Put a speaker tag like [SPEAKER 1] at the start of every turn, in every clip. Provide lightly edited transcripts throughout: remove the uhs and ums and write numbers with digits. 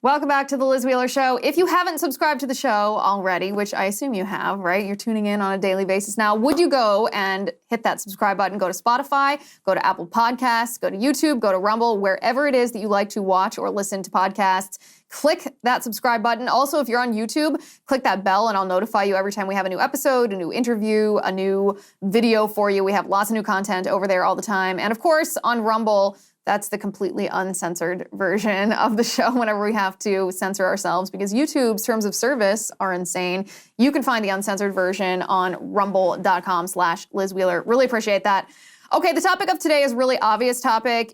[SPEAKER 1] Welcome back to the Liz Wheeler Show. If you haven't subscribed to the show already, which I assume you have, right? You're tuning in on a daily basis now. Would you go and hit that subscribe button? Go to Spotify, go to Apple Podcasts, go to YouTube, go to Rumble, wherever it is that you like to watch or listen to podcasts. Click that subscribe button. Also, if you're on YouTube, click that bell and I'll notify you every time we have a new episode, a new interview, a new video for you. We have lots of new content over there all the time. And of course, on Rumble, that's the completely uncensored version of the show whenever we have to censor ourselves because YouTube's terms of service are insane. You can find the uncensored version on rumble.com/Liz Wheeler. Really appreciate that. Okay, the topic of today is a really obvious topic.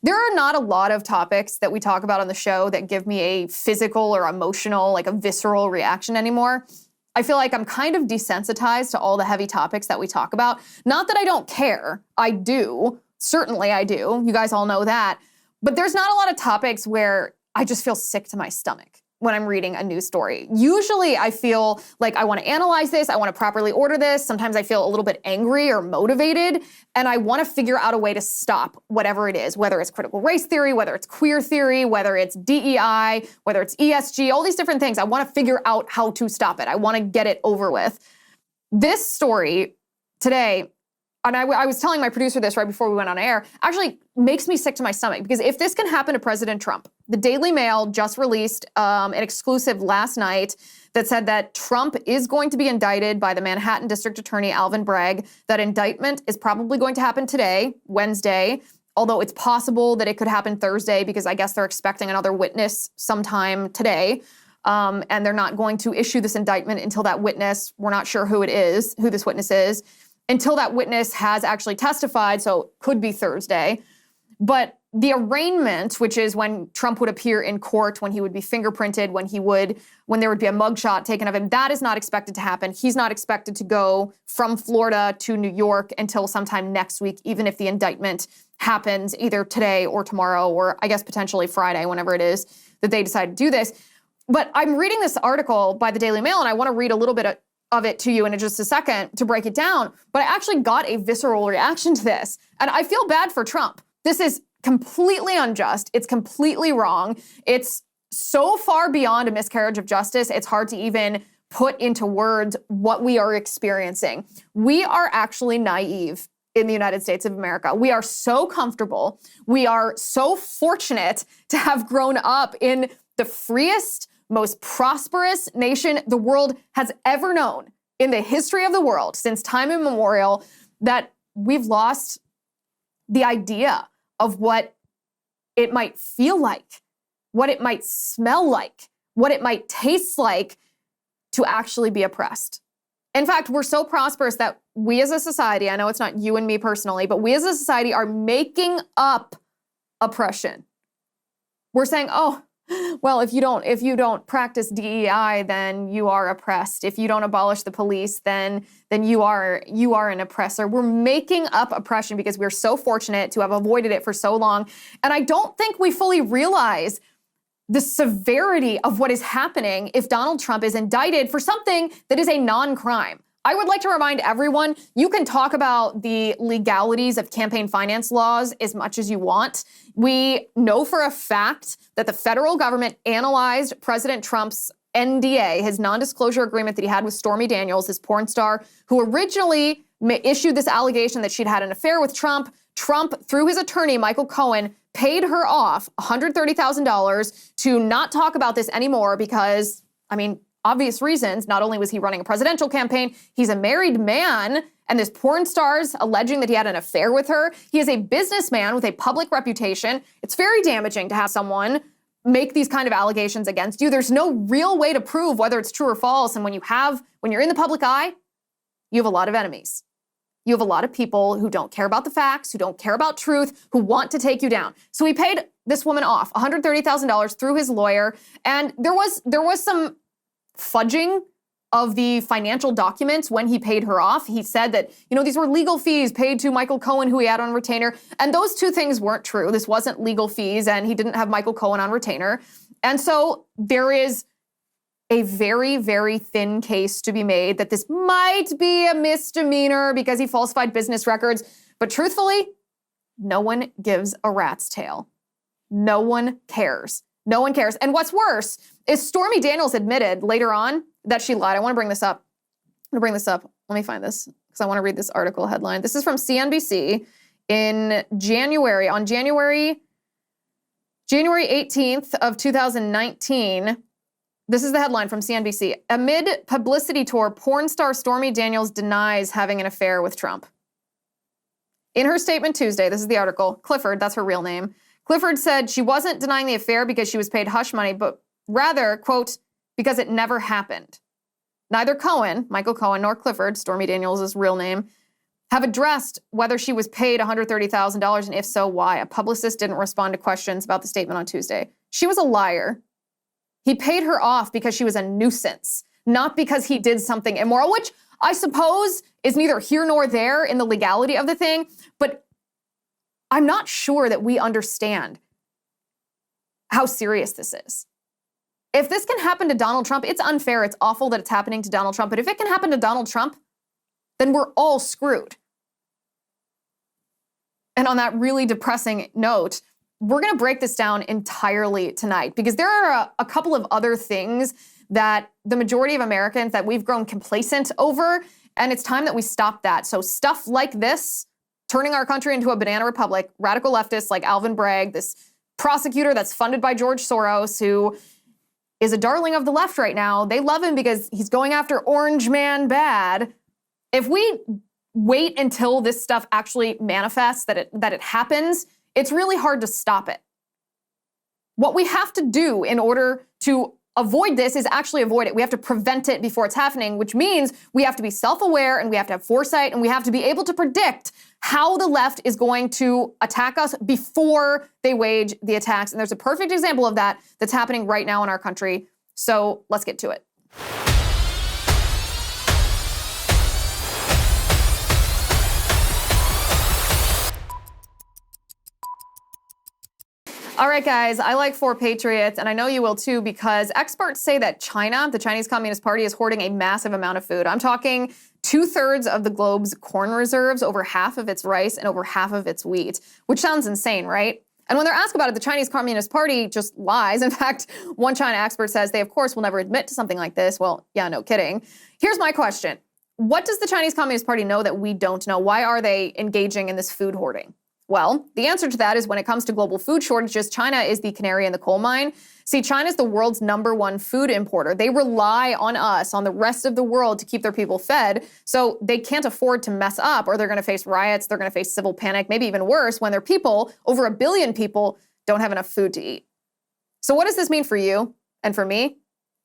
[SPEAKER 1] There are not a lot of topics that we talk about on the show that give me a physical or emotional, like a visceral reaction anymore. I feel like I'm kind of desensitized to all the heavy topics that we talk about. Not that I don't care, I do. Certainly I do. You guys all know that. But there's not a lot of topics where I just feel sick to my stomach when I'm reading a news story. Usually I feel like I want to analyze this, I want to properly order this. Sometimes I feel a little bit angry or motivated, and I want to figure out a way to stop whatever it is, whether it's critical race theory, whether it's queer theory, whether it's DEI, whether it's ESG, all these different things. I want to figure out how to stop it. I want to get it over with. This story today, and I was telling my producer this right before we went on air, actually makes me sick to my stomach because if this can happen to President Trump, the Daily Mail just released an exclusive last night that said that Trump is going to be indicted by the Manhattan District Attorney Alvin Bragg. That indictment is probably going to happen today, Wednesday, although it's possible that it could happen Thursday because I guess they're expecting another witness sometime today. And they're not going to issue this indictment until that witness, we're not sure who this witness is, until that witness has actually testified, so it could be Thursday. But the arraignment, which is when Trump would appear in court, when he would be fingerprinted, when there would be a mugshot taken of him, that is not expected to happen. He's not expected to go from Florida to New York until sometime next week, even if the indictment happens either today or tomorrow, or I guess potentially Friday, whenever it is that they decide to do this. But I'm reading this article by the Daily Mail, and I want to read a little bit of it to you in just a second to break it down. But I actually got a visceral reaction to this. And I feel bad for Trump. This is completely unjust. It's completely wrong. It's so far beyond a miscarriage of justice, it's hard to even put into words what we are experiencing. We are actually naive in the United States of America. We are so comfortable. We are so fortunate to have grown up in the freest, most prosperous nation the world has ever known in the history of the world since time immemorial, that we've lost the idea of what it might feel like, what it might smell like, what it might taste like to actually be oppressed. In fact, we're so prosperous that we as a society, I know it's not you and me personally, but we as a society are making up oppression. We're saying, oh, well, if you don't practice DEI, then you are oppressed. If you don't abolish the police, then you are an oppressor. We're making up oppression because we're so fortunate to have avoided it for so long. And I don't think we fully realize the severity of what is happening if Donald Trump is indicted for something that is a non-crime. I would like to remind everyone, you can talk about the legalities of campaign finance laws as much as you want. We know for a fact that the federal government analyzed President Trump's NDA, his non-disclosure agreement that he had with Stormy Daniels, his porn star, who originally issued this allegation that she'd had an affair with Trump. Trump, through his attorney, Michael Cohen, paid her off $130,000 to not talk about this anymore because, obvious reasons. Not only was he running a presidential campaign, he's a married man, and this porn star's alleging that he had an affair with her. He is a businessman with a public reputation. It's very damaging to have someone make these kind of allegations against you. There's no real way to prove whether it's true or false. And when you're in the public eye, you have a lot of enemies. You have a lot of people who don't care about the facts, who don't care about truth, who want to take you down. So he paid this woman off $130,000 through his lawyer. And there was some fudging of the financial documents when he paid her off. He said that, these were legal fees paid to Michael Cohen, who he had on retainer. And those two things weren't true. This wasn't legal fees, and he didn't have Michael Cohen on retainer. And so there is a very, very thin case to be made that this might be a misdemeanor because he falsified business records. But truthfully, no one gives a rat's tail. No one cares. No one cares. And what's worse is Stormy Daniels admitted later on that she lied. I want to bring this up. Let me find this because I want to read this article headline. This is from CNBC in January. On January 18th of 2019, this is the headline from CNBC. Amid publicity tour, porn star Stormy Daniels denies having an affair with Trump. In her statement Tuesday, this is the article, Clifford, that's her real name. Clifford said she wasn't denying the affair because she was paid hush money, but rather, quote, because it never happened. Neither Cohen, Michael Cohen, nor Clifford, Stormy Daniels' real name, have addressed whether she was paid $130,000 and if so, why. A publicist didn't respond to questions about the statement on Tuesday. She was a liar. He paid her off because she was a nuisance, not because he did something immoral, which I suppose is neither here nor there in the legality of the thing, but I'm not sure that we understand how serious this is. If this can happen to Donald Trump, it's unfair, it's awful that it's happening to Donald Trump, but if it can happen to Donald Trump, then we're all screwed. And on that really depressing note, we're going to break this down entirely tonight because there are a couple of other things that the majority of Americans that we've grown complacent over, and it's time that we stop that. So stuff like this, turning our country into a banana republic, radical leftists like Alvin Bragg, this prosecutor that's funded by George Soros, who is a darling of the left right now. They love him because he's going after Orange Man bad. If we wait until this stuff actually manifests, that it happens, it's really hard to stop it. What we have to do in order to avoid this is actually avoid it. We have to prevent it before it's happening, which means we have to be self-aware and we have to have foresight and we have to be able to predict how the left is going to attack us before they wage the attacks. And there's a perfect example of that that's happening right now in our country. So let's get to it. All right, guys, I like 4 Patriots, and I know you will too, because experts say that China, the Chinese Communist Party, is hoarding a massive amount of food. I'm talking 2/3 of the globe's corn reserves, over half of its rice, and over half of its wheat, which sounds insane, right? And when they're asked about it, the Chinese Communist Party just lies. In fact, one China expert says they, of course, will never admit to something like this. Well, yeah, no kidding. Here's my question. What does the Chinese Communist Party know that we don't know? Why are they engaging in this food hoarding? Well, the answer to that is when it comes to global food shortages, China is the canary in the coal mine. See, China is the world's #1 food importer. They rely on us, on the rest of the world, to keep their people fed. So they can't afford to mess up, or they're going to face riots, they're going to face civil panic, maybe even worse, when their people, over 1 billion people, don't have enough food to eat. So what does this mean for you and for me?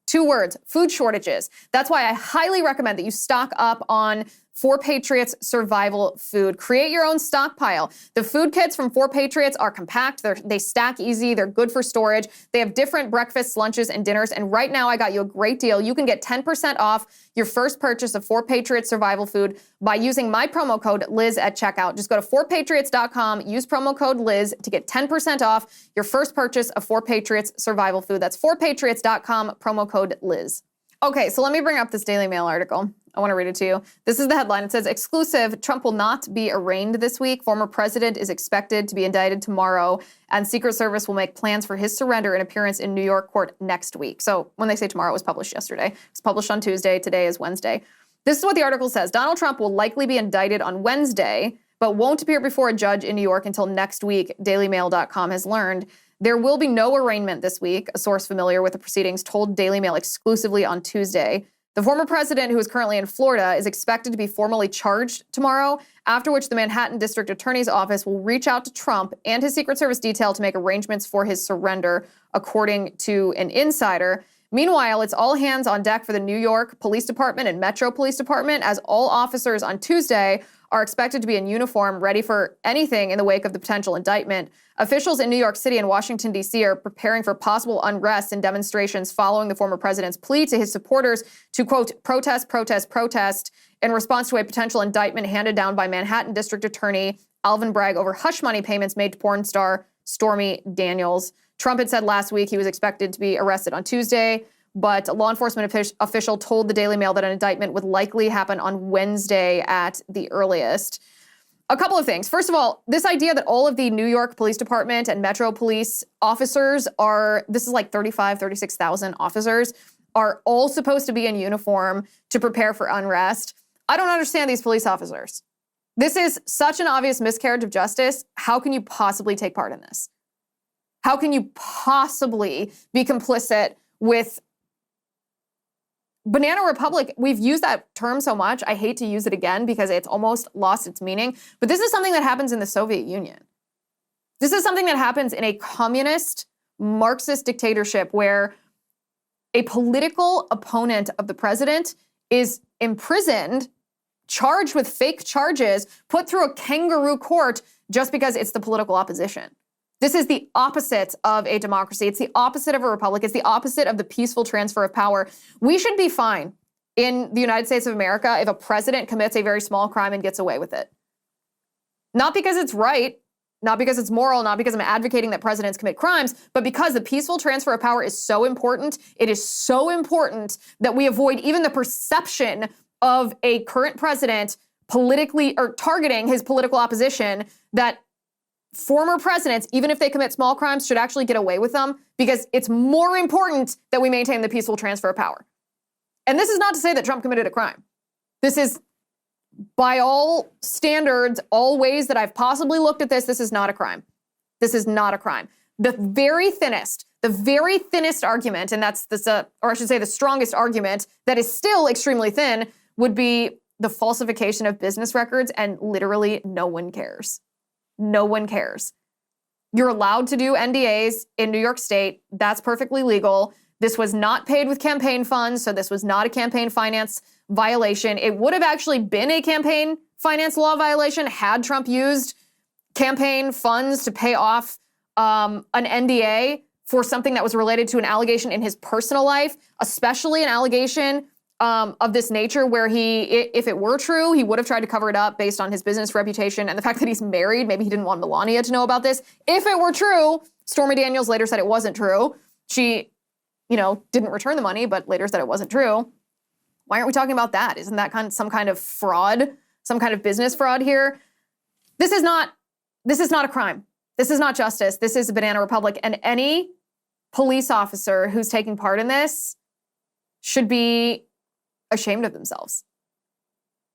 [SPEAKER 1] 2 words, food shortages. That's why I highly recommend that you stock up on 4 Patriots survival food. Create your own stockpile. The food kits from 4 Patriots are compact. They stack easy. They're good for storage. They have different breakfasts, lunches, and dinners. And right now, I got you a great deal. You can get 10% off your first purchase of 4 Patriots survival food by using my promo code Liz at checkout. Just go to 4patriots.com, use promo code Liz to get 10% off your first purchase of 4 Patriots survival food. That's 4patriots.com, promo code Liz. Okay, so let me bring up this Daily Mail article. I want to read it to you. This is the headline. It says, exclusive, Trump will not be arraigned this week. Former president is expected to be indicted tomorrow, and Secret Service will make plans for his surrender and appearance in New York court next week. So when they say tomorrow, it was published yesterday. It was published on Tuesday. Today is Wednesday. This is what the article says. Donald Trump will likely be indicted on Wednesday, but won't appear before a judge in New York until next week, DailyMail.com has learned. There will be no arraignment this week, a source familiar with the proceedings told Daily Mail exclusively on Tuesday. The former president, who is currently in Florida, is expected to be formally charged tomorrow, after which the Manhattan District Attorney's Office will reach out to Trump and his Secret Service detail to make arrangements for his surrender, according to an insider. Meanwhile, it's all hands on deck for the New York Police Department and Metro Police Department, as all officers on Tuesday are expected to be in uniform, ready for anything in the wake of the potential indictment. Officials in New York City and Washington, D.C. are preparing for possible unrest and demonstrations following the former president's plea to his supporters to, quote, protest in response to a potential indictment handed down by Manhattan District Attorney Alvin Bragg over hush money payments made to porn star Stormy Daniels. Trump had said last week he was expected to be arrested on Tuesday, but a law enforcement official told the Daily Mail that an indictment would likely happen on Wednesday at the earliest. A couple of things. First of all, this idea that all of the New York Police Department and Metro Police officers this is like 36,000 officers, are all supposed to be in uniform to prepare for unrest. I don't understand these police officers. This is such an obvious miscarriage of justice. How can you possibly take part in this? How can you possibly be complicit with Banana Republic? We've used that term so much. I hate to use it again because it's almost lost its meaning. But this is something that happens in the Soviet Union. This is something that happens in a communist, Marxist dictatorship where a political opponent of the president is imprisoned, charged with fake charges, put through a kangaroo court just because it's the political opposition. This is the opposite of a democracy. It's the opposite of a republic. It's the opposite of the peaceful transfer of power. We should be fine in the United States of America if a president commits a very small crime and gets away with it. Not because it's right, not because it's moral, not because I'm advocating that presidents commit crimes, but because the peaceful transfer of power is so important. It is so important that we avoid even the perception of a current president politically or targeting his political opposition, that former presidents, even if they commit small crimes, should actually get away with them, because it's more important that we maintain the peaceful transfer of power. And this is not to say that Trump committed a crime. This is, by all standards, all ways that I've possibly looked at this is not a crime. This is not a crime. The very thinnest argument, and that's this, or I should say the strongest argument that is still extremely thin, would be the falsification of business records, and literally no one cares. No one cares. You're allowed to do NDAs in New York State. That's perfectly legal. This was not paid with campaign funds, so this was not a campaign finance violation. It would have actually been a campaign finance law violation had Trump used campaign funds to pay off an NDA for something that was related to an allegation in his personal life, especially an allegation of this nature where if it were true, he would have tried to cover it up based on his business reputation and the fact that he's married. Maybe he didn't want Melania to know about this. If it were true, Stormy Daniels later said it wasn't true. She, didn't return the money, but later said it wasn't true. Why aren't we talking about that? Isn't that some kind of fraud, some kind of business fraud here? This is not a crime. This is not justice. This is a banana republic. And any police officer who's taking part in this should be ashamed of themselves.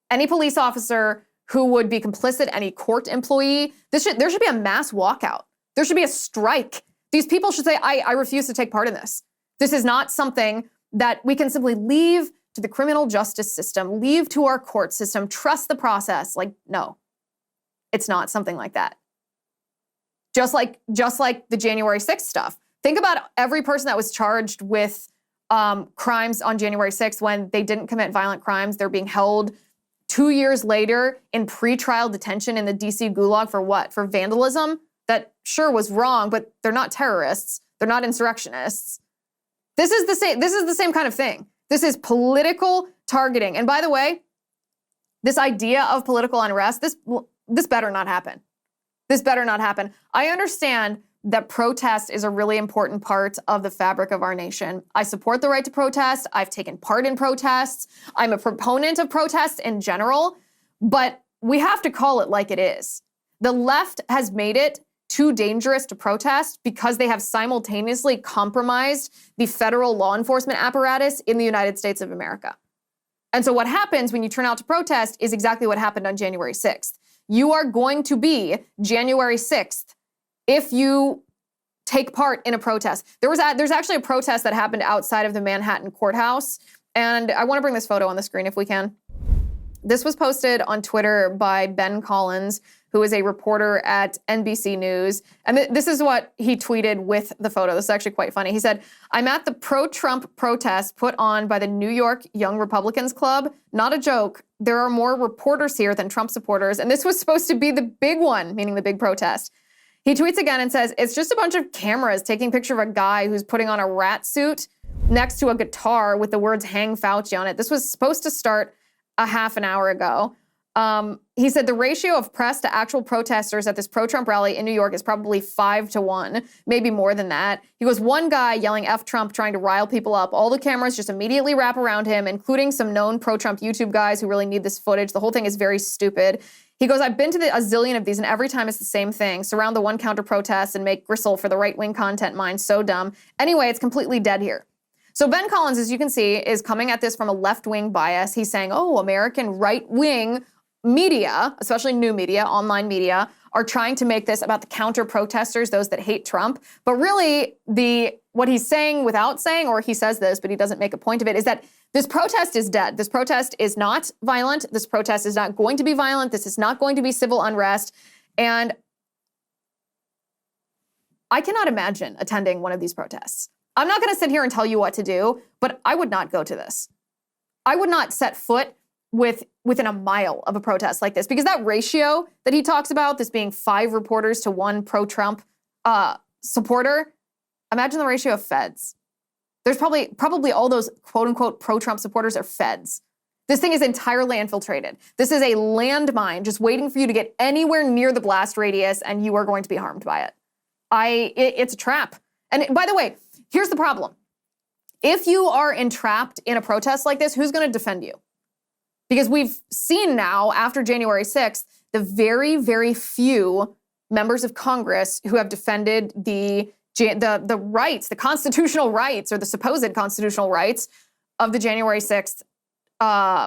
[SPEAKER 1] Any police officer who would be complicit, any court employee, there should be a mass walkout. There should be a strike. These people should say, I refuse to take part in this. This is not something that we can simply leave to the criminal justice system, leave to our court system, trust the process. No, it's not something like that. Just like the January 6th stuff. Think about every person that was charged with crimes on January 6th when they didn't commit violent crimes. They're being held 2 years later in pretrial detention in the DC gulag for what? For vandalism? That sure was wrong, but they're not terrorists. They're not insurrectionists. This is the same kind of thing. This is political targeting. And by the way, this idea of political unrest, this better not happen. This better not happen. I understand that protest is a really important part of the fabric of our nation. I support the right to protest. I've taken part in protests. I'm a proponent of protests in general, but we have to call it like it is. The left has made it too dangerous to protest because they have simultaneously compromised the federal law enforcement apparatus in the United States of America. And so what happens when you turn out to protest is exactly what happened on January 6th. You are going to be January 6th if you take part in a protest. There's actually a protest that happened outside of the Manhattan Courthouse, and I want to bring this photo on the screen if we can. This was posted on Twitter by Ben Collins, who is a reporter at NBC News. And this is what he tweeted with the photo. This is actually quite funny. He said, "I'm at the pro-Trump protest put on by the New York Young Republicans Club. Not a joke. There are more reporters here than Trump supporters." And this was supposed to be the big one, meaning the big protest. He tweets again and says, "It's just a bunch of cameras taking a picture of a guy who's putting on a rat suit next to a guitar with the words 'Hang Fauci' on it." This was supposed to start a half an hour ago. he said the ratio of press to actual protesters at this pro-Trump rally in New York is probably 5-1, maybe more than that. He goes, one guy yelling F Trump, trying to rile people up. All the cameras just immediately wrap around him, including some known pro-Trump YouTube guys who really need this footage. The whole thing is very stupid. He goes, I've been to a zillion of these, and every time it's the same thing. Surround the one counter protest and make gristle for the right-wing content mind. So dumb. Anyway, it's completely dead here. So Ben Collins, as you can see, is coming at this from a left-wing bias. He's saying, oh, American right-wing media, especially new media, online media, are trying to make this about the counter-protesters, those that hate Trump. But really, what he's saying without saying, or he says this, but he doesn't make a point of it, is that this protest is dead. This protest is not violent. This protest is not going to be violent. This is not going to be civil unrest. And I cannot imagine attending one of these protests. I'm not going to sit here and tell you what to do, but I would not go to this. I would not set foot within a mile of a protest like this, because that ratio that he talks about, this being 5 reporters to 1 pro-Trump supporter, imagine the ratio of feds. There's probably all those quote-unquote pro-Trump supporters are feds. This thing is entirely infiltrated. This is a landmine just waiting for you to get anywhere near the blast radius, and you are going to be harmed by it. It's a trap. And by the way, here's the problem. If you are entrapped in a protest like this, who's going to defend you? Because we've seen now, after January 6th, the very, very few members of Congress who have defended the rights, the constitutional rights, or the supposed constitutional rights of the January 6th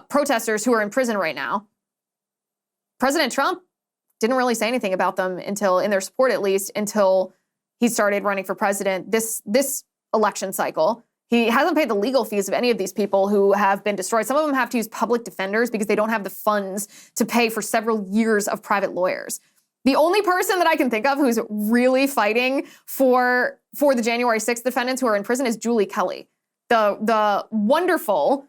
[SPEAKER 1] protesters who are in prison right now. President Trump didn't really say anything about them until, in their support at least, until he started running for president this election cycle. He hasn't paid the legal fees of any of these people who have been destroyed. Some of them have to use public defenders because they don't have the funds to pay for several years of private lawyers. The only person that I can think of who's really fighting for the January 6th defendants who are in prison is Julie Kelly, the wonderful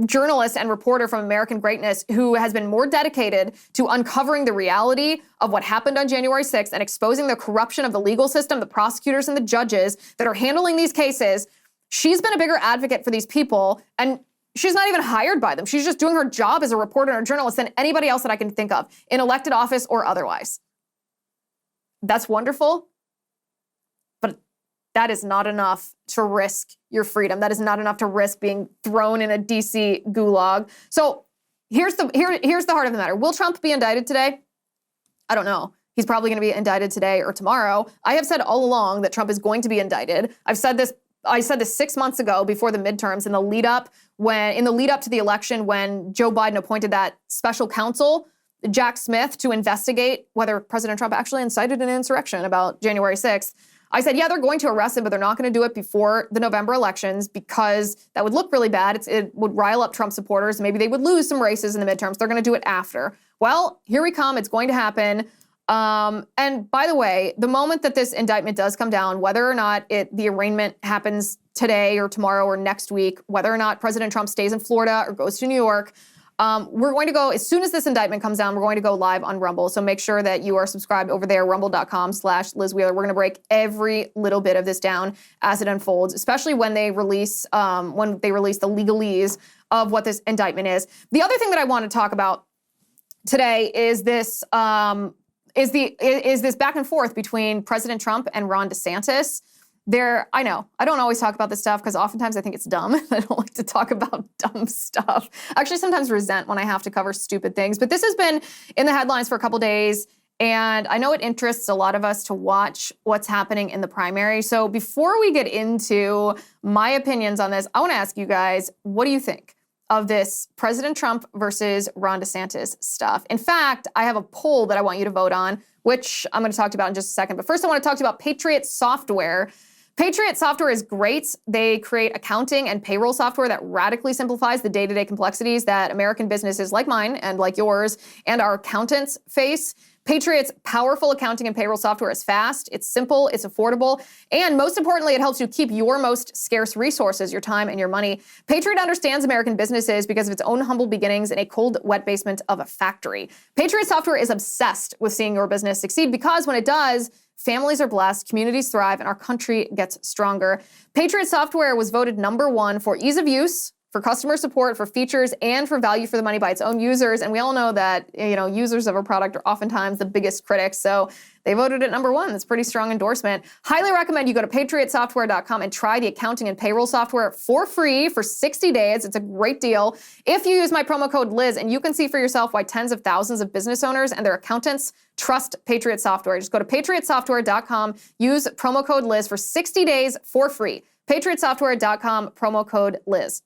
[SPEAKER 1] journalist and reporter from American Greatness who has been more dedicated to uncovering the reality of what happened on January 6th and exposing the corruption of the legal system, the prosecutors and the judges that are handling these cases. She's been a bigger advocate for these people, and she's not even hired by them. She's just doing her job as a reporter and a journalist than anybody else that I can think of, in elected office or otherwise. That's wonderful, but that is not enough to risk your freedom. That is not enough to risk being thrown in a DC gulag. So here's the heart of the matter. Will Trump be indicted today? I don't know. He's probably going to be indicted today or tomorrow. I have said all along that Trump is going to be indicted. I said this 6 months ago before the midterms, in the lead up to the election, when Joe Biden appointed that special counsel, Jack Smith, to investigate whether President Trump actually incited an insurrection about January 6th. I said, yeah, they're going to arrest him, but they're not going to do it before the November elections because that would look really bad. It would rile up Trump supporters. Maybe they would lose some races in the midterms. They're going to do it after. Well, here we come. It's going to happen. And by the way, the moment that this indictment does come down, whether or not the arraignment happens today or tomorrow or next week, whether or not President Trump stays in Florida or goes to New York, we're going to go, as soon as this indictment comes down, we're going to go live on Rumble. So make sure that you are subscribed over there, rumble.com/Liz Wheeler. We're going to break every little bit of this down as it unfolds, especially when they release the legalese of what this indictment is. The other thing that I want to talk about today is this, is this back and forth between President Trump and Ron DeSantis. I know, I don't always talk about this stuff because oftentimes I think it's dumb. I don't like to talk about dumb stuff. I actually sometimes resent when I have to cover stupid things. But this has been in the headlines for a couple days, and I know it interests a lot of us to watch what's happening in the primary. So before we get into my opinions on this, I want to ask you guys, what do you think of this President Trump versus Ron DeSantis stuff? In fact, I have a poll that I want you to vote on, which I'm going to talk about in just a second. But first, I want to talk to you about Patriot Software. Patriot Software is great. They create accounting and payroll software that radically simplifies the day-to-day complexities that American businesses like mine and like yours and our accountants face. Patriot's powerful accounting and payroll software is fast, it's simple, it's affordable, and most importantly, it helps you keep your most scarce resources, your time and your money. Patriot understands American businesses because of its own humble beginnings in a cold, wet basement of a factory. Patriot Software is obsessed with seeing your business succeed because when it does, families are blessed, communities thrive, and our country gets stronger. Patriot Software was voted #1 for ease of use, for customer support, for features, and for value for the money by its own users. And we all know that, users of a product are oftentimes the biggest critics. So they voted it number 1. That's a pretty strong endorsement. Highly recommend you go to patriotsoftware.com and try the accounting and payroll software for free for 60 days. It's a great deal. If you use my promo code Liz, and you can see for yourself why tens of thousands of business owners and their accountants trust Patriot Software. Just go to patriotsoftware.com, use promo code Liz for 60 days for free. patriotsoftware.com, promo code Liz.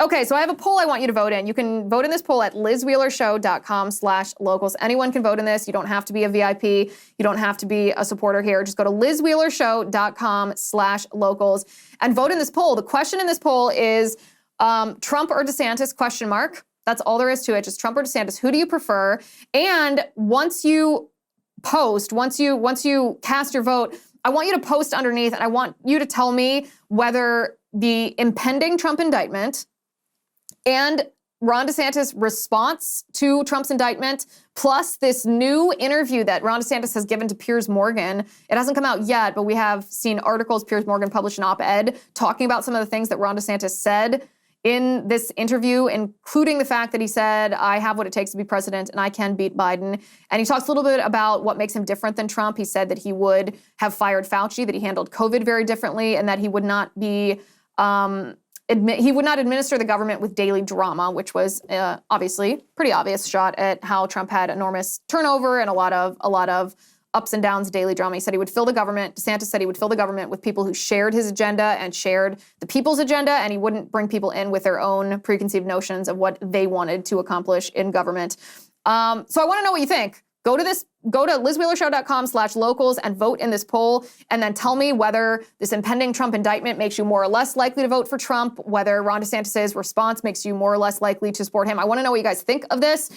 [SPEAKER 1] Okay, so I have a poll I want you to vote in. You can vote in this poll at lizwheelershow.com/locals. Anyone can vote in this. You don't have to be a VIP. You don't have to be a supporter here. Just go to lizwheelershow.com/locals and vote in this poll. The question in this poll is Trump or DeSantis, ? That's all there is to it, just Trump or DeSantis. Who do you prefer? And once you post, once you cast your vote, I want you to post underneath, and I want you to tell me whether the impending Trump indictment and Ron DeSantis' response to Trump's indictment, plus this new interview that Ron DeSantis has given to Piers Morgan. It hasn't come out yet, but we have seen articles. Piers Morgan published an op-ed talking about some of the things that Ron DeSantis said in this interview, including the fact that he said, I have what it takes to be president and I can beat Biden. And he talks a little bit about what makes him different than Trump. He said that he would have fired Fauci, that he handled COVID very differently, and that he would not be he would not administer the government with daily drama, which was obviously pretty obvious shot at how Trump had enormous turnover and a lot of ups and downs, daily drama. He said he would fill the government. DeSantis said he would fill the government with people who shared his agenda and shared the people's agenda, and he wouldn't bring people in with their own preconceived notions of what they wanted to accomplish in government. So I want to know what you think. Go to lizwheelershow.com/locals and vote in this poll, and then tell me whether this impending Trump indictment makes you more or less likely to vote for Trump, whether Ron DeSantis' response makes you more or less likely to support him. I want to know what you guys think of this.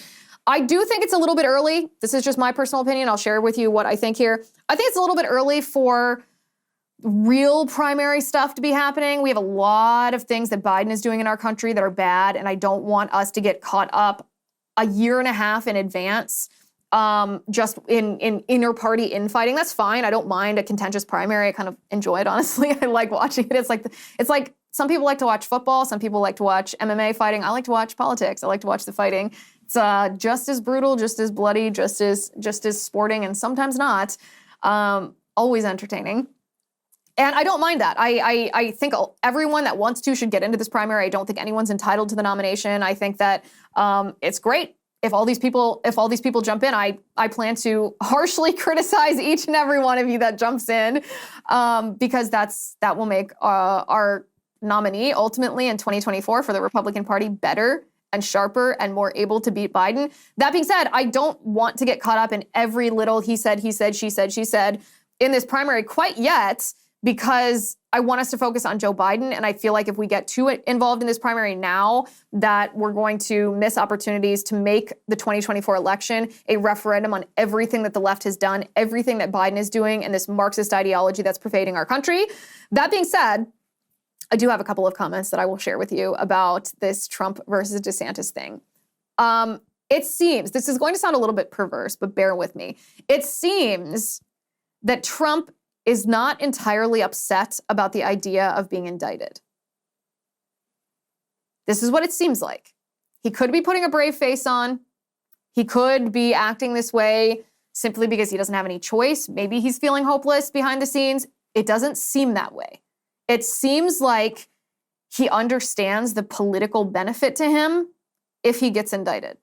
[SPEAKER 1] I do think it's a little bit early. This is just my personal opinion. I'll share with you what I think here. I think it's a little bit early for real primary stuff to be happening. We have a lot of things that Biden is doing in our country that are bad, and I don't want us to get caught up a year and a half in advance just in inter-party infighting. That's fine. I don't mind a contentious primary. I kind of enjoy it, honestly. I like watching it. It's like some people like to watch football. Some people like to watch MMA fighting. I like to watch politics. I like to watch the fighting. It's just as brutal, just as bloody, just as sporting, and sometimes not. Always entertaining. And I don't mind that. I think everyone that wants to should get into this primary. I don't think anyone's entitled to the nomination. I think that it's great. If all these people jump in, I plan to harshly criticize each and every one of you that jumps in, because that will make our nominee ultimately in 2024 for the Republican Party better and sharper and more able to beat Biden. That being said, I don't want to get caught up in every little he said, she said in this primary quite yet, because I want us to focus on Joe Biden. And I feel like if we get too involved in this primary now, that we're going to miss opportunities to make the 2024 election a referendum on everything that the left has done, everything that Biden is doing, and this Marxist ideology that's pervading our country. That being said, I do have a couple of comments that I will share with you about this Trump versus DeSantis thing. It seems, this is going to sound a little bit perverse, but bear with me. It seems that Trump is not entirely upset about the idea of being indicted. This is what it seems like. He could be putting a brave face on. He could be acting this way simply because he doesn't have any choice. Maybe he's feeling hopeless behind the scenes. It doesn't seem that way. It seems like he understands the political benefit to him if he gets indicted.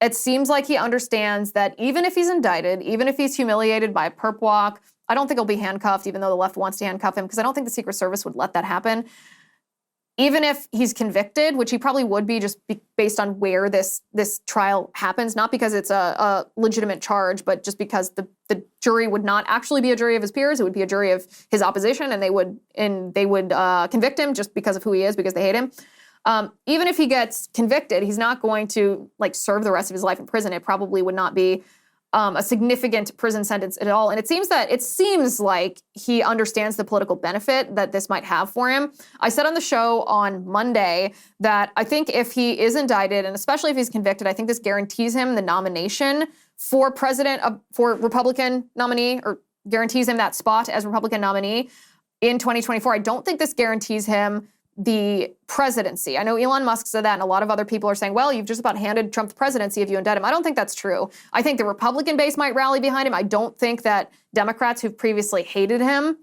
[SPEAKER 1] It seems like he understands that even if he's indicted, even if he's humiliated by a perp walk, I don't think he'll be handcuffed, even though the left wants to handcuff him, because I don't think the Secret Service would let that happen. Even if he's convicted, which he probably would be just based on where this trial happens, not because it's a legitimate charge, but just because the jury would not actually be a jury of his peers. It would be a jury of his opposition, and they would convict him just because of who he is, because they hate him. Even if he gets convicted, he's not going to serve the rest of his life in prison. It probably would not be a significant prison sentence at all. And it seems like he understands the political benefit that this might have for him. I said on the show on Monday that I think if he is indicted, and especially if he's convicted, I think this guarantees him the nomination for Republican nominee, or guarantees him that spot as Republican nominee in 2024. I don't think this guarantees him the presidency. I know Elon Musk said that, and a lot of other people are saying, well, you've just about handed Trump the presidency if you indict him. I don't think that's true. I think the Republican base might rally behind him. I don't think that Democrats who've previously hated him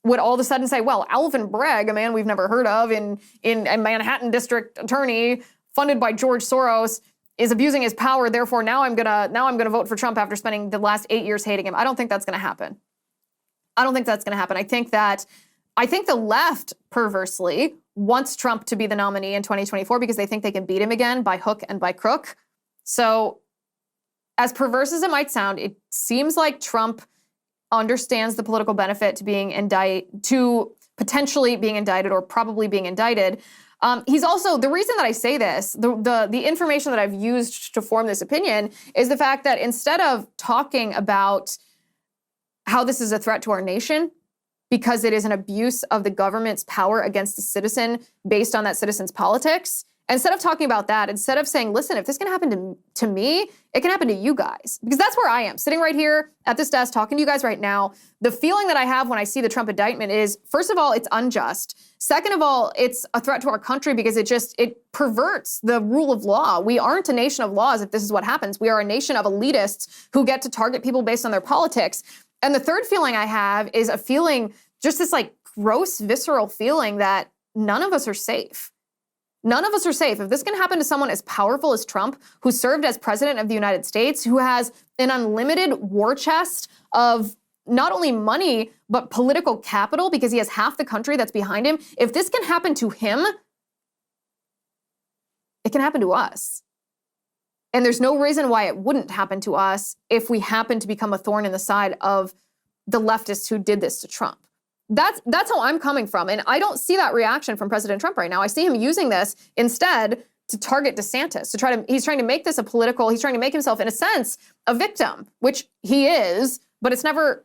[SPEAKER 1] would all of a sudden say, well, Alvin Bragg, a man we've never heard of in a Manhattan district attorney funded by George Soros, is abusing his power. Therefore, now I'm gonna vote for Trump after spending the last 8 years hating him. I don't think that's gonna happen. I don't think that's gonna happen. I think the left perversely wants Trump to be the nominee in 2024 because they think they can beat him again by hook and by crook. So as perverse as it might sound, it seems like Trump understands the political benefit to potentially being indicted or probably being indicted. He's also, the reason that I say this, the information that I've used to form this opinion is the fact that instead of talking about how this is a threat to our nation, because it is an abuse of the government's power against the citizen based on that citizen's politics, instead of talking about that, instead of saying, listen, if this can happen to me, it can happen to you guys. Because that's where I am, sitting right here at this desk, talking to you guys right now. The feeling that I have when I see the Trump indictment is, first of all, it's unjust. Second of all, it's a threat to our country because it perverts the rule of law. We aren't a nation of laws if this is what happens. We are a nation of elitists who get to target people based on their politics. And the third feeling I have is a feeling, just this like gross, visceral feeling that none of us are safe. None of us are safe. If this can happen to someone as powerful as Trump, who served as president of the United States, who has an unlimited war chest of not only money, but political capital because he has half the country that's behind him, if this can happen to him, it can happen to us. And there's no reason why it wouldn't happen to us if we happen to become a thorn in the side of the leftists who did this to Trump. That's how I'm coming from. And I don't see that reaction from President Trump right now. I see him using this instead to target DeSantis, he's trying to make this he's trying to make himself, in a sense, a victim, which he is, but it's never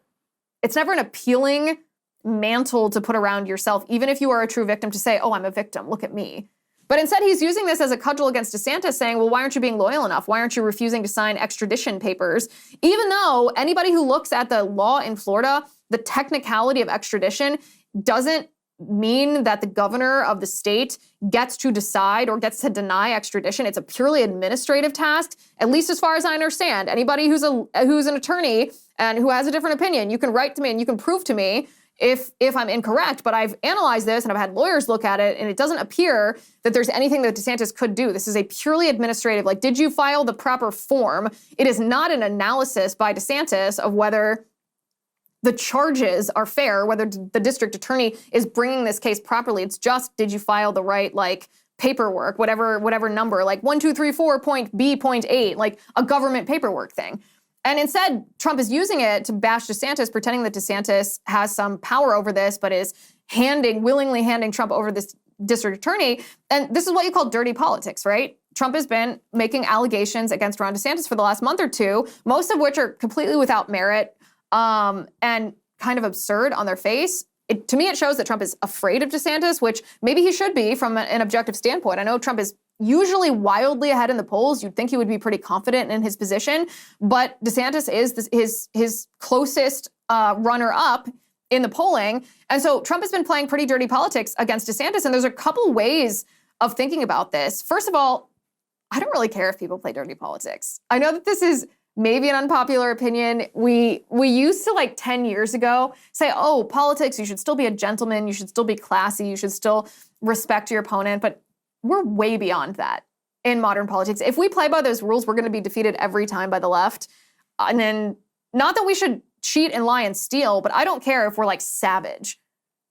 [SPEAKER 1] an appealing mantle to put around yourself, even if you are a true victim, to say, oh, I'm a victim, look at me. But instead, he's using this as a cudgel against DeSantis, saying, well, why aren't you being loyal enough? Why aren't you refusing to sign extradition papers? Even though anybody who looks at the law in Florida, the technicality of extradition doesn't mean that the governor of the state gets to decide or gets to deny extradition. It's a purely administrative task, at least as far as I understand. Anybody who's an attorney and who has a different opinion, you can write to me and you can prove to me if I'm incorrect, but I've analyzed this and I've had lawyers look at it, and it doesn't appear that there's anything that DeSantis could do. This is a purely administrative, like, did you file the proper form? It is not an analysis by DeSantis of whether the charges are fair, whether the district attorney is bringing this case properly. It's just, did you file the right, like, paperwork, whatever number, like 1234.B.8, like a government paperwork thing. And instead, Trump is using it to bash DeSantis, pretending that DeSantis has some power over this, but is willingly handing Trump over this district attorney. And this is what you call dirty politics, right? Trump has been making allegations against Ron DeSantis for the last month or two, most of which are completely without merit and kind of absurd on their face. To me, it shows that Trump is afraid of DeSantis, which maybe he should be from an objective standpoint. I know Trump is usually wildly ahead in the polls. You'd think he would be pretty confident in his position, but DeSantis is his closest runner-up in the polling. And so Trump has been playing pretty dirty politics against DeSantis, and there's a couple ways of thinking about this. First of all, I don't really care if people play dirty politics. I know that this is maybe an unpopular opinion. We used to, like 10 years ago, say, oh, politics, you should still be a gentleman, you should still be classy, you should still respect your opponent, but we're way beyond that in modern politics. If we play by those rules, we're going to be defeated every time by the left. And then, not that we should cheat and lie and steal, but I don't care if we're like savage.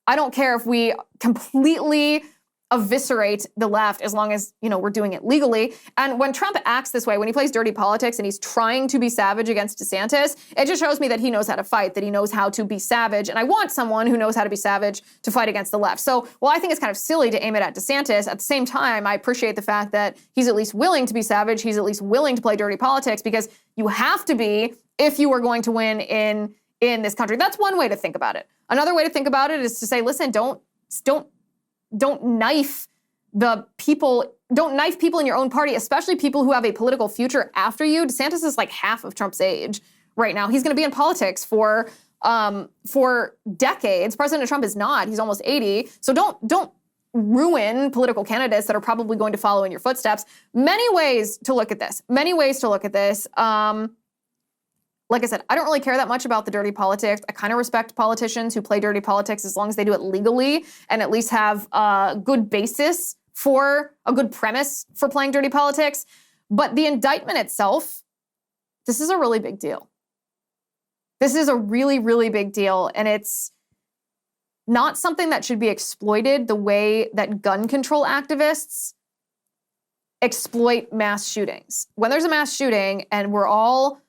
[SPEAKER 1] I don't care if we completely eviscerate the left, as long as, we're doing it legally. And when Trump acts this way, when he plays dirty politics and he's trying to be savage against DeSantis, it just shows me that he knows how to fight, that he knows how to be savage. And I want someone who knows how to be savage to fight against the left. So while I think it's kind of silly to aim it at DeSantis, at the same time, I appreciate the fact that he's at least willing to be savage. He's at least willing to play dirty politics, because you have to be if you are going to win in this country. That's one way to think about it. Another way to think about it is to say, listen, don't knife people in your own party, especially people who have a political future after you. DeSantis is like half of Trump's age right now. He's going to be in politics for decades. President Trump is not. He's almost 80. So don't ruin political candidates that are probably going to follow in your footsteps. Many ways to look at this. Many ways to look at this. Like I said, I don't really care that much about the dirty politics. I kind of respect politicians who play dirty politics as long as they do it legally and at least have a good basis for a good premise for playing dirty politics. But the indictment itself, this is a really big deal. This is a really, really big deal. And it's not something that should be exploited the way that gun control activists exploit mass shootings. When there's a mass shooting and we're all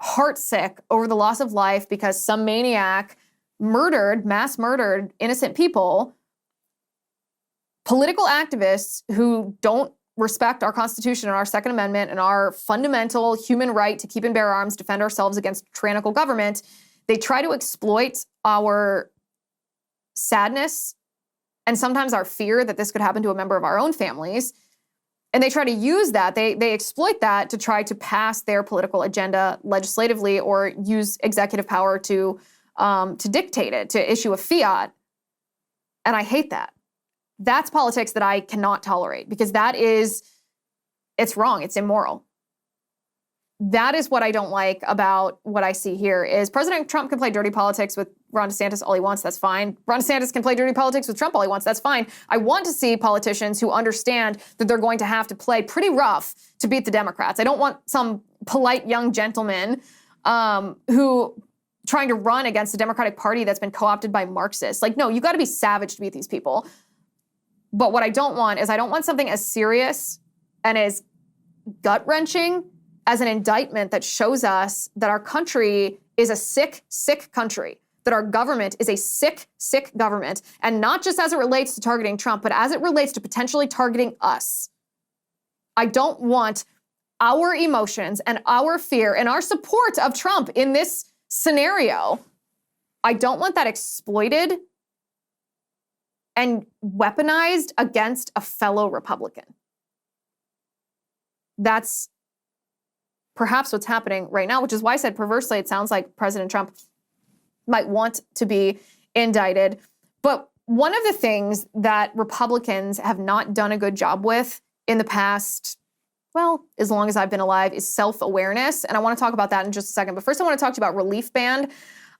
[SPEAKER 1] heartsick over the loss of life because some maniac mass murdered innocent people, political activists who don't respect our Constitution and our Second Amendment and our fundamental human right to keep and bear arms, defend ourselves against tyrannical government, they try to exploit our sadness and sometimes our fear that this could happen to a member of our own families. And they try to use that, they exploit that to try to pass their political agenda legislatively or use executive power to dictate it, to issue a fiat. And I hate that. That's politics that I cannot tolerate because it's wrong, it's immoral. That is what I don't like about what I see here is President Trump can play dirty politics with Ron DeSantis all he wants, that's fine. Ron DeSantis can play dirty politics with Trump all he wants, that's fine. I want to see politicians who understand that they're going to have to play pretty rough to beat the Democrats. I don't want some polite young gentleman who trying to run against the Democratic Party that's been co-opted by Marxists. Like, no, you got to be savage to beat these people. But what I don't want is I don't want something as serious and as gut-wrenching as an indictment that shows us that our country is a sick, sick country, that our government is a sick, sick government, and not just as it relates to targeting Trump, but as it relates to potentially targeting us. I don't want our emotions and our fear and our support of Trump in this scenario, I don't want that exploited and weaponized against a fellow Republican. That's perhaps what's happening right now, which is why I said perversely, it sounds like President Trump might want to be indicted. But one of the things that Republicans have not done a good job with in the past, well, as long as I've been alive, is self-awareness. And I want to talk about that in just a second. But first, I want to talk to you about Relief Band.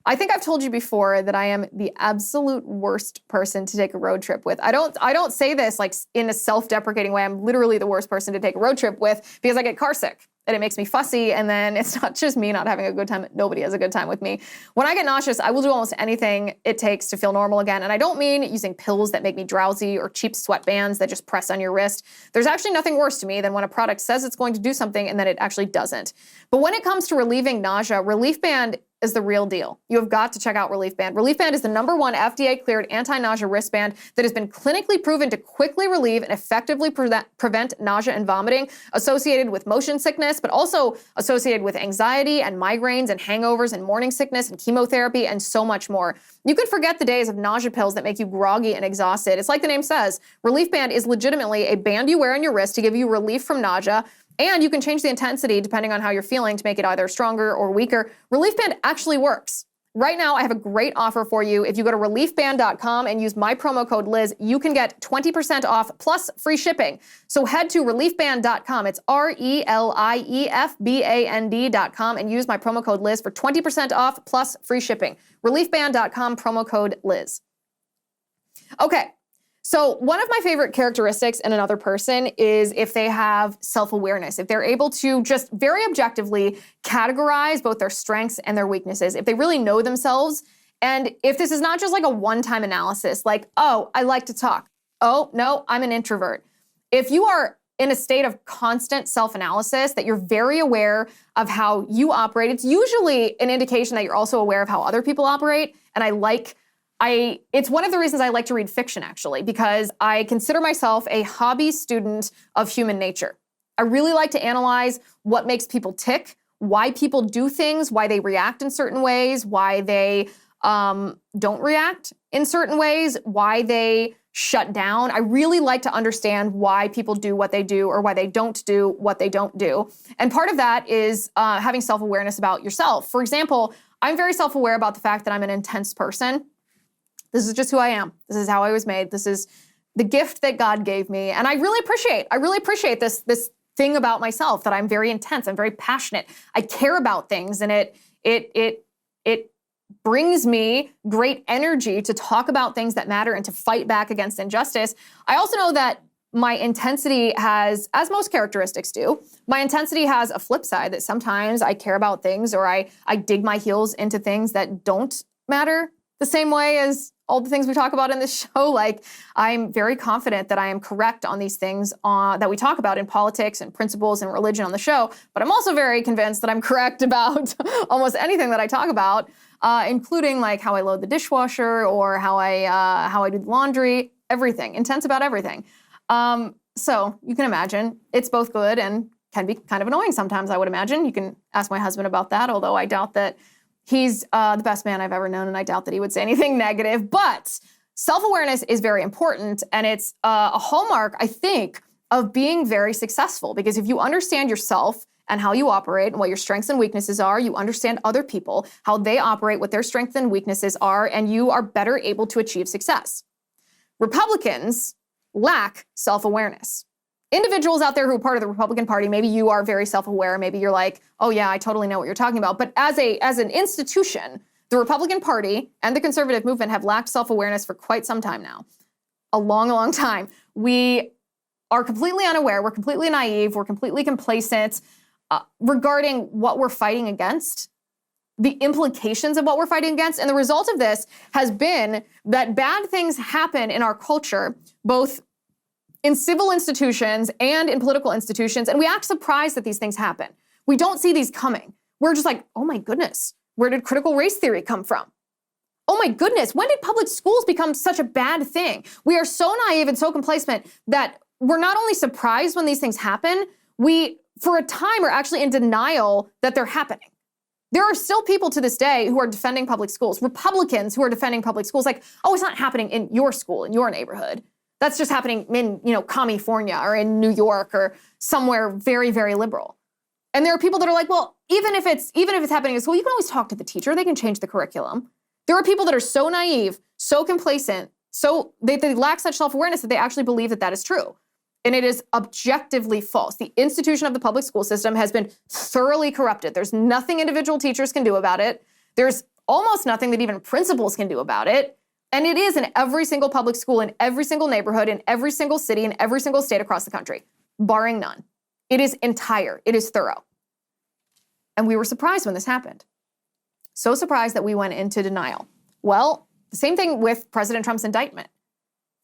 [SPEAKER 1] I think I've told you before that I am the absolute worst person to take a road trip with. I don't say this like in a self-deprecating way. I'm literally the worst person to take a road trip with because I get car sick and it makes me fussy. And then it's not just me not having a good time. Nobody has a good time with me. When I get nauseous, I will do almost anything it takes to feel normal again. And I don't mean using pills that make me drowsy or cheap sweatbands that just press on your wrist. There's actually nothing worse to me than when a product says it's going to do something and then it actually doesn't. But when it comes to relieving nausea, Relief Band is the real deal. You have got to check out Relief Band. Relief Band is the #1 FDA-cleared anti-nausea wristband that has been clinically proven to quickly relieve and effectively prevent nausea and vomiting associated with motion sickness, but also associated with anxiety and migraines and hangovers and morning sickness and chemotherapy and so much more. You can forget the days of nausea pills that make you groggy and exhausted. It's like the name says, Relief Band is legitimately a band you wear on your wrist to give you relief from nausea. And you can change the intensity depending on how you're feeling to make it either stronger or weaker. Relief Band actually works. Right now, I have a great offer for you. If you go to reliefband.com and use my promo code Liz, you can get 20% off plus free shipping. So head to reliefband.com. It's RELIEFBAND.com and use my promo code Liz for 20% off plus free shipping. Reliefband.com, promo code Liz. Okay. So one of my favorite characteristics in another person is if they have self-awareness, if they're able to just very objectively categorize both their strengths and their weaknesses, if they really know themselves, and if this is not just like a one-time analysis, like, oh, I like to talk. Oh, no, I'm an introvert. If you are in a state of constant self-analysis, that you're very aware of how you operate, it's usually an indication that you're also aware of how other people operate, and it's one of the reasons I like to read fiction, actually, because I consider myself a hobby student of human nature. I really like to analyze what makes people tick, why people do things, why they react in certain ways, why they don't react in certain ways, why they shut down. I really like to understand why people do what they do or why they don't do what they don't do. And part of that is having self-awareness about yourself. For example, I'm very self-aware about the fact that I'm an intense person. This is just who I am. This is how I was made. This is the gift that God gave me. And I really appreciate this thing about myself, that I'm very intense, I'm very passionate. I care about things, and it brings me great energy to talk about things that matter and to fight back against injustice. I also know that my intensity has, as most characteristics do, my intensity has a flip side, that sometimes I care about things, or I dig my heels into things that don't matter the same way as all the things we talk about in this show. Like, I'm very confident that I am correct on these things that we talk about in politics and principles and religion on the show, but I'm also very convinced that I'm correct about almost anything that I talk about, including like how I load the dishwasher or how I do the laundry, everything, intense about everything. So you can imagine it's both good and can be kind of annoying sometimes, I would imagine. You can ask my husband about that, although I doubt that he's the best man I've ever known, and I doubt that he would say anything negative. But self-awareness is very important, and it's a hallmark, I think, of being very successful. Because if you understand yourself and how you operate and what your strengths and weaknesses are, you understand other people, how they operate, what their strengths and weaknesses are, and you are better able to achieve success. Republicans lack self-awareness. Individuals out there who are part of the Republican Party, maybe you are very self-aware. Maybe you're like, oh yeah, I totally know what you're talking about. But as an institution, the Republican Party and the conservative movement have lacked self-awareness for quite some time now. A long, long time. We are completely unaware. We're completely naive. We're completely complacent regarding what we're fighting against, the implications of what we're fighting against. And the result of this has been that bad things happen in our culture, both in civil institutions and in political institutions, and we act surprised that these things happen. We don't see these coming. We're just like, oh my goodness, where did critical race theory come from? Oh my goodness, when did public schools become such a bad thing? We are so naive and so complacent that we're not only surprised when these things happen, we, for a time, are actually in denial that they're happening. There are still people to this day who are defending public schools, Republicans who are defending public schools, like, oh, it's not happening in your school, in your neighborhood. That's just happening in, California or in New York or somewhere very, very liberal. And there are people that are like, well, even if it's happening in school, you can always talk to the teacher. They can change the curriculum. There are people that are so naive, so complacent, so they lack such self-awareness that they actually believe that that is true. And it is objectively false. The institution of the public school system has been thoroughly corrupted. There's nothing individual teachers can do about it. There's almost nothing that even principals can do about it. And it is in every single public school, in every single neighborhood, in every single city, in every single state across the country, barring none. It is entire. It is thorough. And we were surprised when this happened. So surprised that we went into denial. Well, the same thing with President Trump's indictment.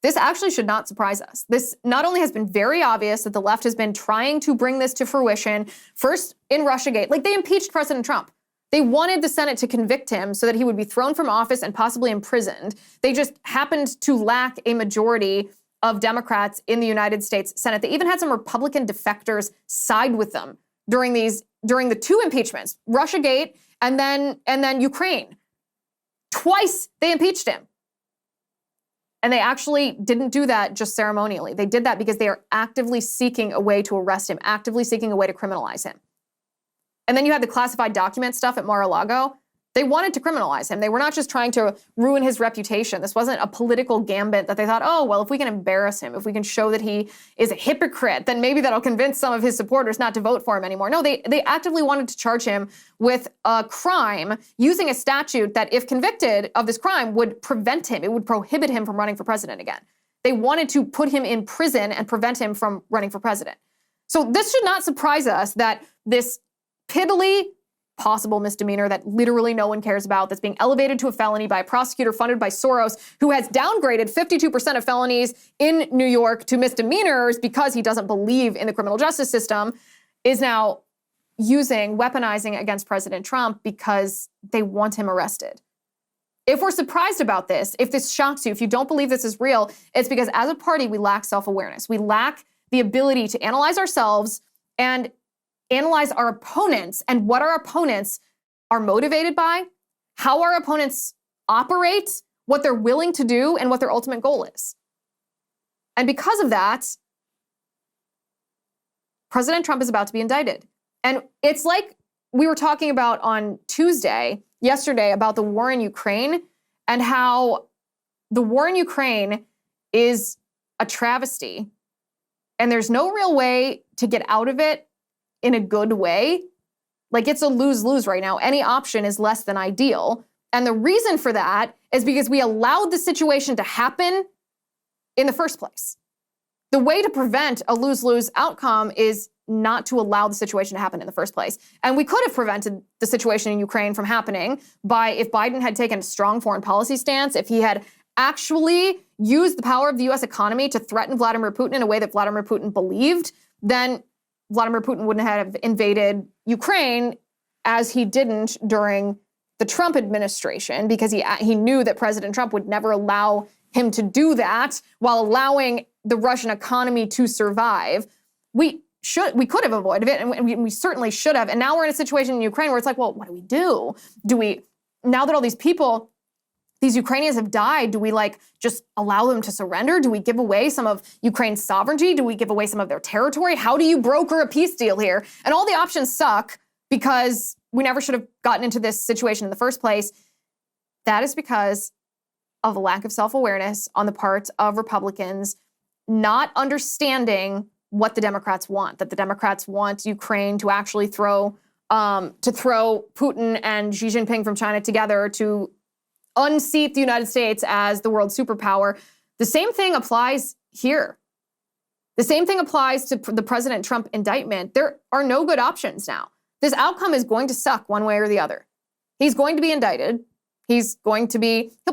[SPEAKER 1] This actually should not surprise us. This not only has been very obvious that the left has been trying to bring this to fruition, first in Russiagate, like they impeached President Trump. They wanted the Senate to convict him so that he would be thrown from office and possibly imprisoned. They just happened to lack a majority of Democrats in the United States Senate. They even had some Republican defectors side with them during the two impeachments, Russiagate and then Ukraine. Twice they impeached him. And they actually didn't do that just ceremonially. They did that because they are actively seeking a way to arrest him, actively seeking a way to criminalize him. And then you had the classified document stuff at Mar-a-Lago. They wanted to criminalize him. They were not just trying to ruin his reputation. This wasn't a political gambit that they thought, oh, well, if we can embarrass him, if we can show that he is a hypocrite, then maybe that'll convince some of his supporters not to vote for him anymore. No, they actively wanted to charge him with a crime using a statute that, if convicted of this crime, would prevent him. It would prohibit him from running for president again. They wanted to put him in prison and prevent him from running for president. So this should not surprise us that this piddly possible misdemeanor that literally no one cares about, that's being elevated to a felony by a prosecutor funded by Soros, who has downgraded 52% of felonies in New York to misdemeanors because he doesn't believe in the criminal justice system, is now weaponizing against President Trump because they want him arrested. If we're surprised about this, if this shocks you, if you don't believe this is real, it's because as a party, we lack self-awareness. We lack the ability to analyze ourselves and analyze our opponents and what our opponents are motivated by, how our opponents operate, what they're willing to do, and what their ultimate goal is. And because of that, President Trump is about to be indicted. And it's like we were talking about on yesterday, about the war in Ukraine and how the war in Ukraine is a travesty, and there's no real way to get out of it in a good way. Like, it's a lose-lose right now. Any option is less than ideal. And the reason for that is because we allowed the situation to happen in the first place. The way to prevent a lose-lose outcome is not to allow the situation to happen in the first place. And we could have prevented the situation in Ukraine from happening by, if Biden had taken a strong foreign policy stance, if he had actually used the power of the US economy to threaten Vladimir Putin in a way that Vladimir Putin believed, then Vladimir Putin wouldn't have invaded Ukraine, as he didn't during the Trump administration, because he knew that President Trump would never allow him to do that while allowing the Russian economy to survive. We could have avoided it, and we certainly should have. And now we're in a situation in Ukraine where it's like, well, what do? Now that all these people, these Ukrainians have died, do we just allow them to surrender? Do we give away some of Ukraine's sovereignty? Do we give away some of their territory? How do you broker a peace deal here? And all the options suck because we never should have gotten into this situation in the first place. That is because of a lack of self-awareness on the part of Republicans, not understanding what the Democrats want, that the Democrats want Ukraine to actually throw Putin and Xi Jinping from China together to unseat the United States as the world superpower. The same thing applies here. The same thing applies to the President Trump indictment. There are no good options now. This outcome is going to suck one way or the other. He's going to be indicted. He'll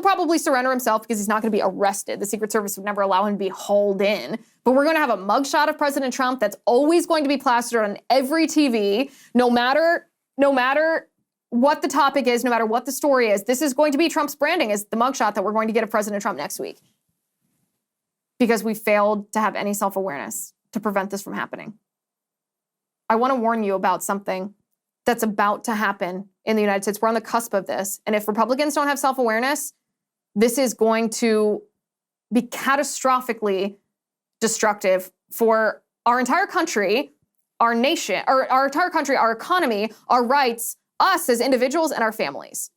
[SPEAKER 1] probably surrender himself because he's not going to be arrested. The Secret Service would never allow him to be hauled in. But we're going to have a mugshot of President Trump that's always going to be plastered on every TV, no matter what the topic is, no matter what the story is. This is going to be Trump's branding, is the mugshot that we're going to get of President Trump next week. Because we failed to have any self-awareness to prevent this from happening. I want to warn you about something that's about to happen in the United States. We're on the cusp of this. And if Republicans don't have self-awareness, this is going to be catastrophically destructive for our entire country, our nation, our entire country, our economy, our rights, us as individuals, and our families.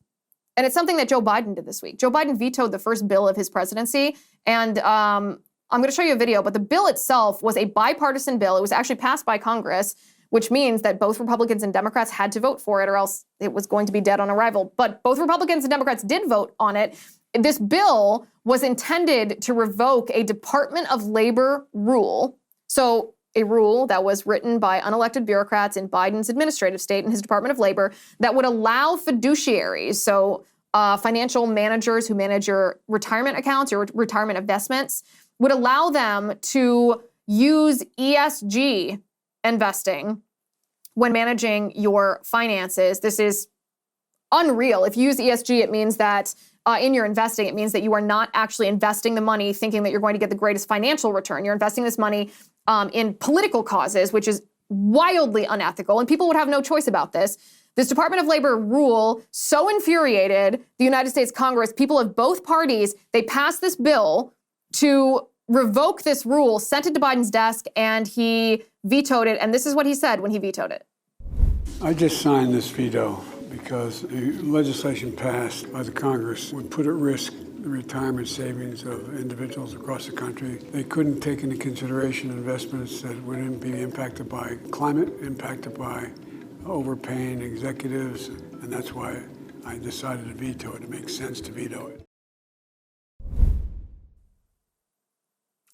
[SPEAKER 1] And it's something that Joe Biden did this week. Joe Biden vetoed the first bill of his presidency. And I'm going to show you a video, but the bill itself was a bipartisan bill. It was actually passed by Congress, which means that both Republicans and Democrats had to vote for it, or else it was going to be dead on arrival. But both Republicans and Democrats did vote on it. This bill was intended to revoke a Department of Labor rule. So a rule that was written by unelected bureaucrats in Biden's administrative state and his Department of Labor that would allow fiduciaries, so financial managers who manage your retirement accounts, your retirement investments, would allow them to use ESG investing when managing your finances. This is unreal. If you use ESG, it means that in your investing, it means that you are not actually investing the money thinking that you're going to get the greatest financial return. You're investing this money in political causes, which is wildly unethical, and people would have no choice about this. This Department of Labor rule so infuriated the United States Congress, people of both parties, they passed this bill to revoke this rule, sent it to Biden's desk, and he vetoed it. And this is what he said when he vetoed it.
[SPEAKER 2] I just signed this veto because the legislation passed by the Congress would put at risk the retirement savings of individuals across the country. They couldn't take into consideration investments that wouldn't be impacted by climate, impacted by overpaying executives, and that's why I decided to veto it. It makes sense to veto it.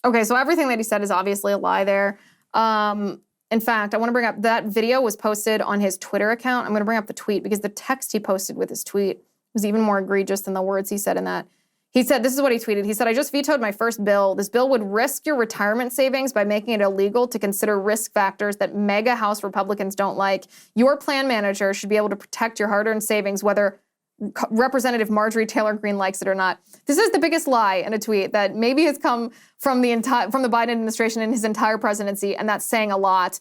[SPEAKER 1] Okay, so everything that he said is obviously a lie there. In fact, I want to bring up that video was posted on his Twitter account. I'm going to bring up the tweet because the text he posted with his tweet was even more egregious than the words he said in that. He said, this is what he tweeted. He said, I just vetoed my first bill. This bill would risk your retirement savings by making it illegal to consider risk factors that mega House Republicans don't like. Your plan manager should be able to protect your hard-earned savings, whether Representative Marjorie Taylor Greene likes it or not. This is the biggest lie in a tweet that maybe has come from the Biden administration in his entire presidency, and that's saying a lot.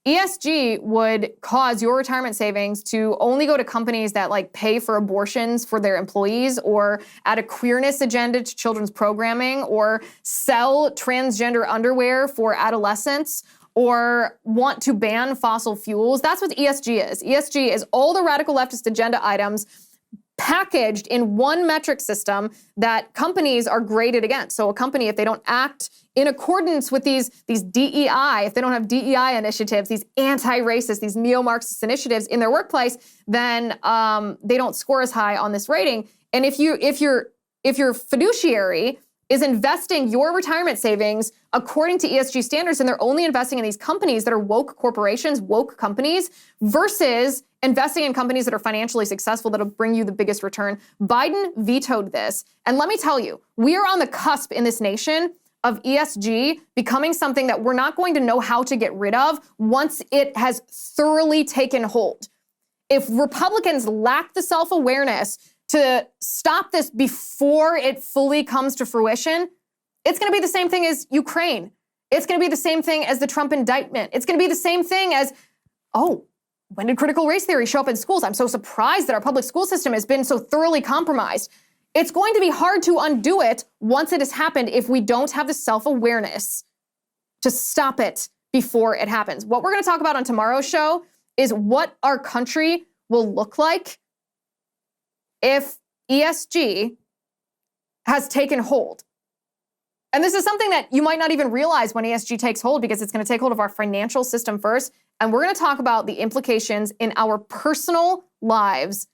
[SPEAKER 1] ESG would cause your retirement savings to only go to companies that pay for abortions for their employees, or add a queerness agenda to children's programming, or sell transgender underwear for adolescents, or want to ban fossil fuels. That's what ESG is. ESG is all the radical leftist agenda items packaged in one metric system that companies are graded against. So a company, if they don't act in accordance with these DEI, if they don't have DEI initiatives, these anti-racist, these neo-Marxist initiatives in their workplace, then they don't score as high on this rating. And if your fiduciary is investing your retirement savings according to ESG standards, and they're only investing in these companies that are woke corporations, woke companies, versus investing in companies that are financially successful, that'll bring you the biggest return. Biden vetoed this. And let me tell you, we are on the cusp in this nation of ESG becoming something that we're not going to know how to get rid of once it has thoroughly taken hold. If Republicans lack the self-awareness to stop this before it fully comes to fruition, it's going to be the same thing as Ukraine. It's going to be the same thing as the Trump indictment. It's going to be the same thing as, oh, when did critical race theory show up in schools? I'm so surprised that our public school system has been so thoroughly compromised. It's going to be hard to undo it once it has happened if we don't have the self-awareness to stop it before it happens. What we're going to talk about on tomorrow's show is what our country will look like if ESG has taken hold. And this is something that you might not even realize when ESG takes hold, because it's going to take hold of our financial system first. And we're going to talk about the implications in our personal lives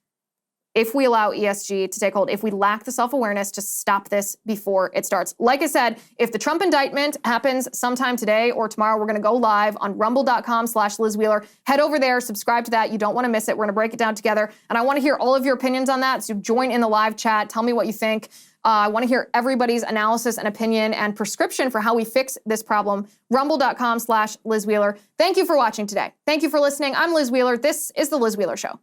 [SPEAKER 1] if we allow ESG to take hold, if we lack the self-awareness to stop this before it starts. Like I said, if the Trump indictment happens sometime today or tomorrow, we're going to go live on rumble.com/Liz Wheeler. Head over there, subscribe to that. You don't want to miss it. We're going to break it down together. And I want to hear all of your opinions on that. So join in the live chat. Tell me what you think. I want to hear everybody's analysis and opinion and prescription for how we fix this problem. Rumble.com/Liz Wheeler. Thank you for watching today. Thank you for listening. I'm Liz Wheeler. This is The Liz Wheeler Show.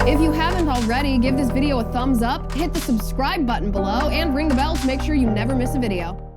[SPEAKER 1] If you haven't already, give this video a thumbs up, hit the subscribe button below, and ring the bell to make sure you never miss a video.